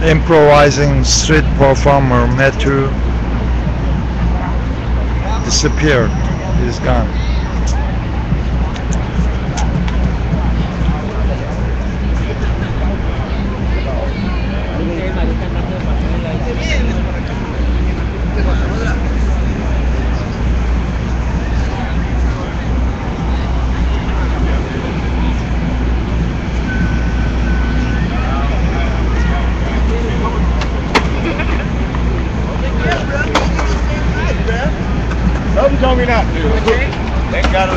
improvising street performer Matthew disappeared. He's gone. Don't tell me not to. Thank God.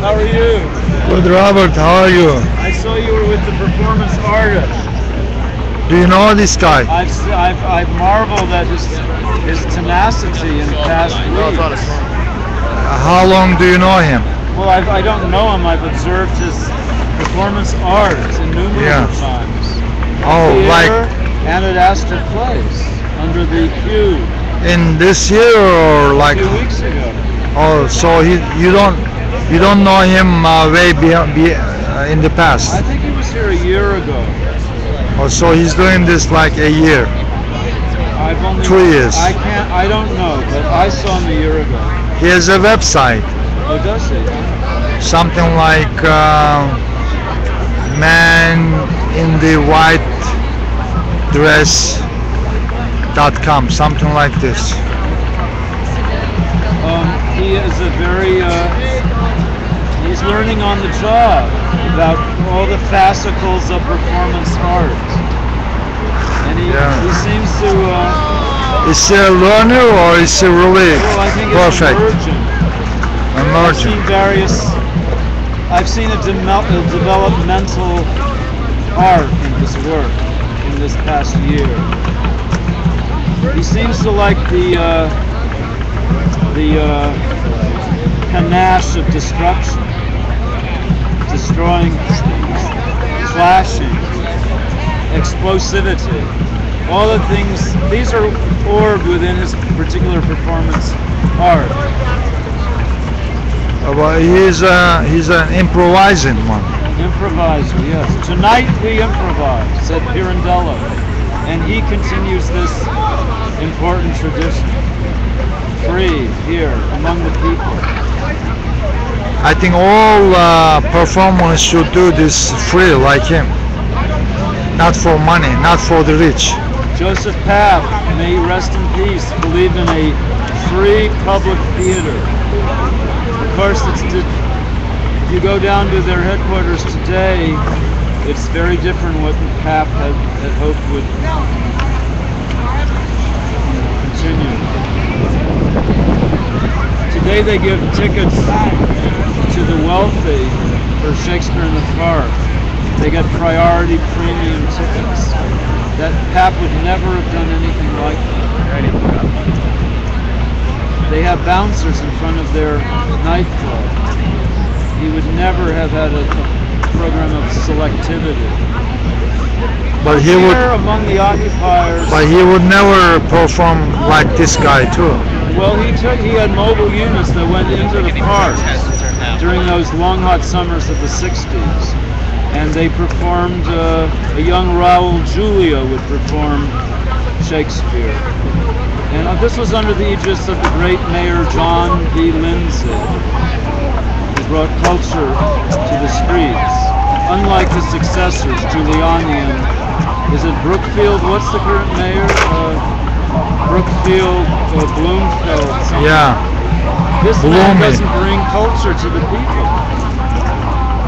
How are you? Good, Robert. How are you? I saw you were with the performance artist. Do you know this guy? I've marveled at his tenacity in the past weeks. How long do you know him? Well, I don't know him. I've observed his performance art innumerable times. Oh, Theater like and at Astor Place under the Q in this year or a like? few weeks ago. Oh, so you don't know him way in the past. I think he was here a year ago. Oh, so he's doing this like a year. I've only 2 years. I don't know, but I saw him a year ago. He has a website, Oh, does he? something like man in the white dress.com, something like this. He is a very he's learning on the job about all the fascicles of performance art, and he seems to. Is he a learner or is he really Well, I think it's perfect? emergent. I've seen a developmental art in his work in this past year. He seems to like the panache of destruction, destroying things, flashing, explosivity. All the things, these are orbed within his particular performance art. Well, he's an improvising one. Improviser, yes. Tonight we improvise, said Pirandello. And he continues this important tradition. Free here among the people. I think all performers should do this free like him. Not for money, not for the rich. Joseph Papp, may he rest in peace, believed in a free public theater. Of course, if you go down to their headquarters today, it's very different what Papp had hoped would continue. Today they give tickets to the wealthy for Shakespeare in the Park. They get priority premium tickets. That Papp would never have done anything like that. They have bouncers in front of their nightclub. He would never have had a program of selectivity. But he would. Among the occupiers. But he would never perform like this guy too. Well, he had mobile units that went into the parks during those long hot summers of the 60s. And they performed, a young Raul Julia would perform Shakespeare. And this was under the aegis of the great Mayor John B. Lindsay. He brought culture to the streets. Unlike his successors, Giuliani and, is it Brookfield? What's the current mayor? Brookfield, Bloomfield. Yeah. This man doesn't bring culture to the people.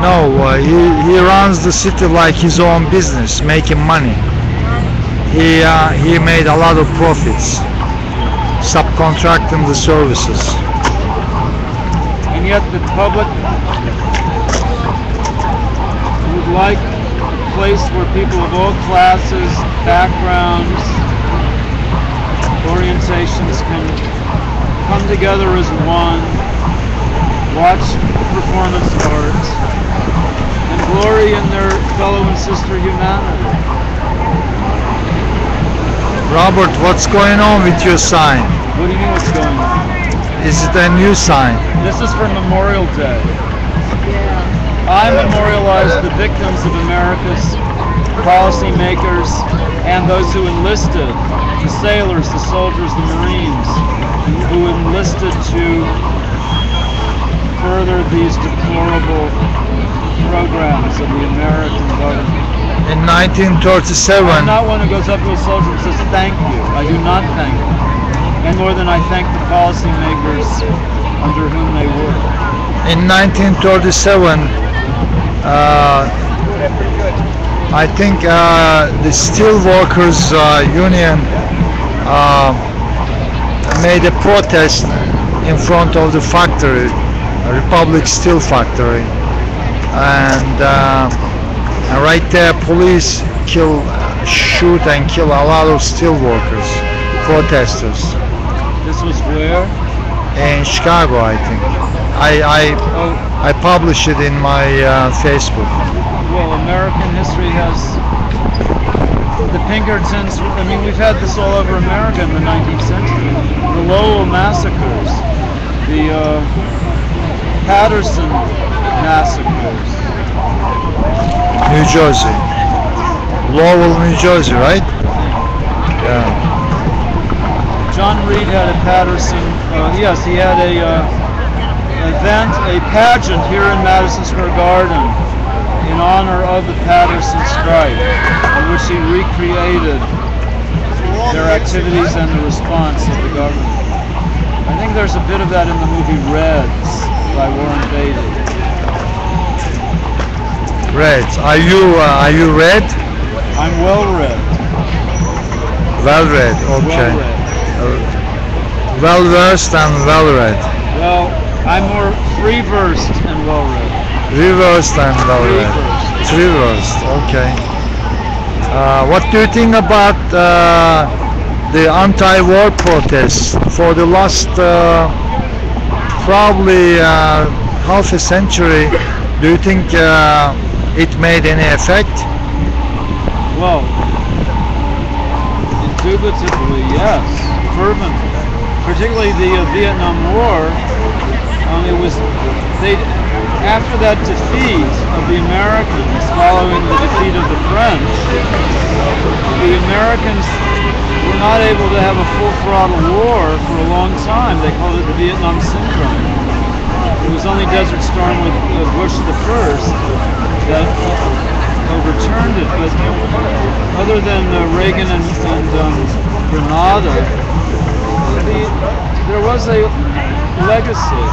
No, he runs the city like his own business, making money. He made a lot of profits, subcontracting the services. And yet the public would like place where people of all classes, backgrounds, orientations can come together as one, watch performance art, and glory in their fellow and sister humanity. Robert, what's going on with your sign? What do you mean what's going on? Is it a new sign? This is for Memorial Day. I memorialize the victims of America's policymakers and those who enlisted, the sailors, the soldiers, the Marines, who enlisted to further these deplorable programs of the American government. In 1937, I'm not one who goes up to a soldier and says, thank you. I do not thank you. And more than I thank the policymakers under whom they work. in 1937, I think the Steelworkers Union made a protest in front of the factory, Republic Steel Factory, and right there police shoot and kill a lot of steel workers, protesters. This was where? In Chicago, I think. I published it in my Facebook. Well, American history has the Pinkertons. I mean, we've had this all over America in the 19th century. The Lowell massacres, the Patterson massacres. New Jersey. Lowell, New Jersey, right? Yeah. John Reed had a Patterson. Yes, he had a event, a pageant here in Madison Square Garden in honor of the Patterson strike, in which he recreated their activities and the response of the government. I think there's a bit of that in the movie Reds by Warren Beatty. Reds. Are you read? I'm well read. Well read. Okay. Well read. Well versed and well read. Well, I'm more free-versed and well read. Reversed and well read. Free-versed. Reversed. Okay. What do you think about the anti-war protests for the last probably half a century? Do you think it made any effect? Well, indubitably, yes, fervently. Particularly the Vietnam War. It was after that defeat of the Americans, following the defeat of the French. The Americans were not able to have a full throttle war for a long time. They called it the Vietnam Syndrome. It was only Desert Storm with Bush the First that overturned it, but other than Reagan and Grenada, there was a legacy.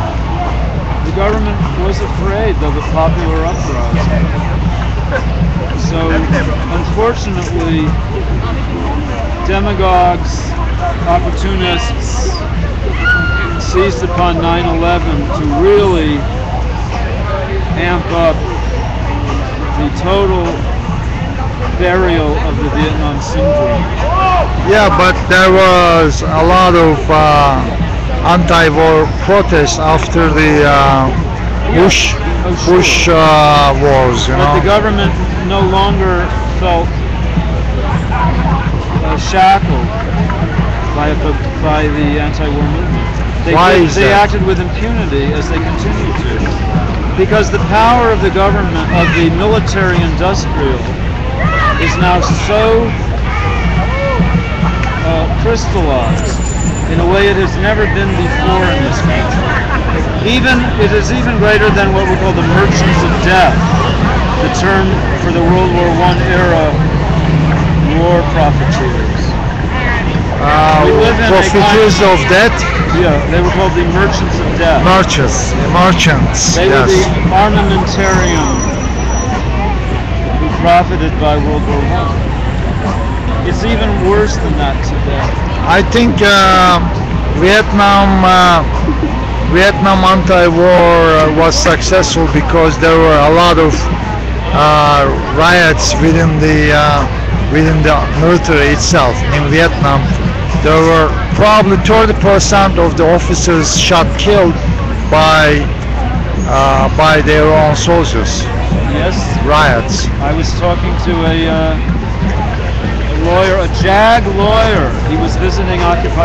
The government was afraid of a popular uprising. So, unfortunately, demagogues, opportunists seized upon 9/11 to really amp up the total burial of the Vietnam Syndrome. Yeah, but there was a lot of anti-war protests after the Bush wars, you But know. the government no longer felt shackled by the anti-war movement. They acted with impunity as they continue to. Because the power of the government, of the military-industrial, is now so crystallized in a way it has never been before in this country. It is even greater than what we call the merchants of death, the term for the World War I era war profiteers. Profiteers of death? Yeah, they were called the merchants of death. Merchants. They were the armamentarium who profited by World War I. It's even worse than that today. I think Vietnam anti-war was successful because there were a lot of riots within the military itself in Vietnam. There were probably 30% of the officers shot, killed by their own soldiers. Yes. Riots. I was talking to a lawyer, a JAG lawyer. He was visiting occupied